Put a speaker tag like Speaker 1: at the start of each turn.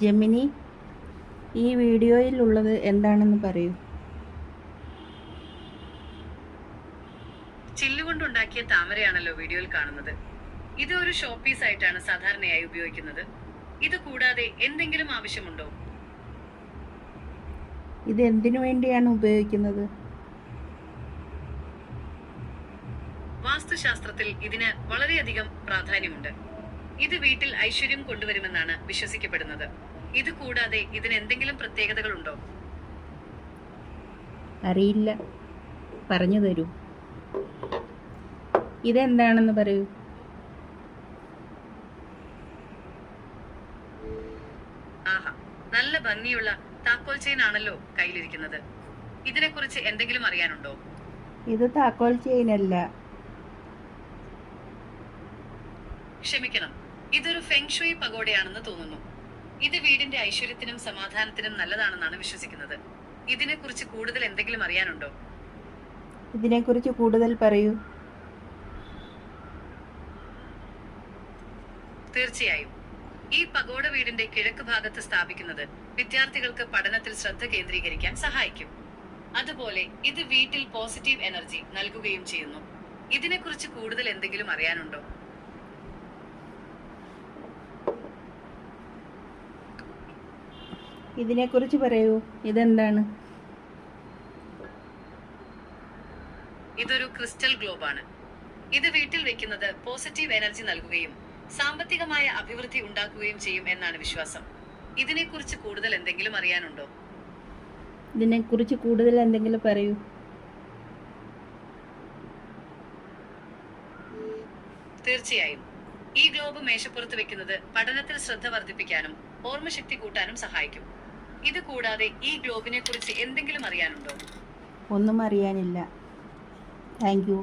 Speaker 1: Gemini, ഈ വീഡിയോയിലുള്ളത് എന്താണെന്ന് പറയൂ.
Speaker 2: ചില്ലുകൊണ്ടുണ്ടാക്കിയ താമരയാണല്ലോ വീഡിയോയിൽ കാണുന്നത്. ഇത് ഒരു ഷോ പീസ് ആയിട്ടാണ് സാധാരണയായി ഉപയോഗിക്കുന്നത്. ഇത് കൂടാതെ എന്തെങ്കിലും ആവശ്യമുണ്ടോ?
Speaker 1: ഇത് എന്തിനു വേണ്ടിയാണ് ഉപയോഗിക്കുന്നത്?
Speaker 2: വാസ്തുശാസ്ത്രത്തിൽ ഇതിന് വളരെയധികം പ്രാധാന്യമുണ്ട്. ഇത് വീട്ടിൽ ഐശ്വര്യം കൊണ്ടുവരുമെന്നാണ് വിശ്വസിക്കപ്പെടുന്നത്. ഇത് കൂടാതെ ഇതിന് എന്തെങ്കിലും പ്രത്യേകതകളുണ്ടോ?
Speaker 1: അറിയില്ല, പറഞ്ഞു തരൂ. ഇതെന്താണെന്ന് പറയൂ.
Speaker 2: ആഹാ, നല്ല ഭംഗിയുള്ള താക്കോൽ ചെയിൻ ആണല്ലോ കയ്യിലിരിക്കുന്നത്. ഇതിനെക്കുറിച്ച് എന്തെങ്കിലും അറിയാനുണ്ടോ?
Speaker 1: ഇത് താക്കോൽ ചെയിനല്ല.
Speaker 2: ക്ഷമിക്കണം, ഇതൊരു ഫെങ് ഷുയി പഗോഡയാണെന്ന് തോന്നുന്നു. ഇത് വീടിന്റെ ഐശ്വര്യത്തിനും സമാധാനത്തിനും നല്ലതാണെന്നാണ് വിശ്വസിക്കുന്നത്. ഇതിനെക്കുറിച്ച് കൂടുതൽ എന്തെങ്കിലും അറിയാനുണ്ടോ?
Speaker 1: ഇതിനെക്കുറിച്ച് കൂടുതൽ പറയൂ.
Speaker 2: തീർച്ചയായും. ഈ പഗോഡ വീടിന്റെ കിഴക്ക് ഭാഗത്ത് സ്ഥാപിക്കുന്നത് വിദ്യാർത്ഥികൾക്ക് പഠനത്തിൽ ശ്രദ്ധ കേന്ദ്രീകരിക്കാൻ സഹായിക്കും. അതുപോലെ ഇത് വീട്ടിൽ പോസിറ്റീവ് എനർജി നൽകുകയും ചെയ്യുന്നു. ഇതിനെക്കുറിച്ച് കൂടുതൽ എന്തെങ്കിലും അറിയാനുണ്ടോ?
Speaker 1: ഇതിനെക്കുറിച്ച് പറയൂ. ഇതെന്താണ്?
Speaker 2: ഇതൊരു ക്രിസ്റ്റൽ ഗ്ലോബ് ആണ്. ഇത് വീട്ടിൽ വെക്കുന്നത് പോസിറ്റീവ് എനർജി നൽകുകയും സാമ്പത്തികമായ അഭിവൃദ്ധി ഉണ്ടാക്കുകയും ചെയ്യും എന്നാണ് വിശ്വാസം. ഇതിനെക്കുറിച്ച് കൂടുതൽ എന്തെങ്കിലും അറിയാനുണ്ടോ?
Speaker 1: ഇതിനെക്കുറിച്ച് കൂടുതൽ എന്തെങ്കിലും പറയൂ.
Speaker 2: തീർച്ചയായും. ഈ ഗ്ലോബ് മേശപ്പുറത്ത് വെക്കുന്നത് പഠനത്തിൽ ശ്രദ്ധ വർദ്ധിപ്പിക്കാനും ഓർമ്മശക്തി കൂട്ടാനും സഹായിക്കും. ഇത് കൂടാതെ ഈ ഗ്ലോബിനെ കുറിച്ച് എന്തെങ്കിലും അറിയാനുണ്ടോ?
Speaker 1: ഒന്നും അറിയാനില്ല. Thank you.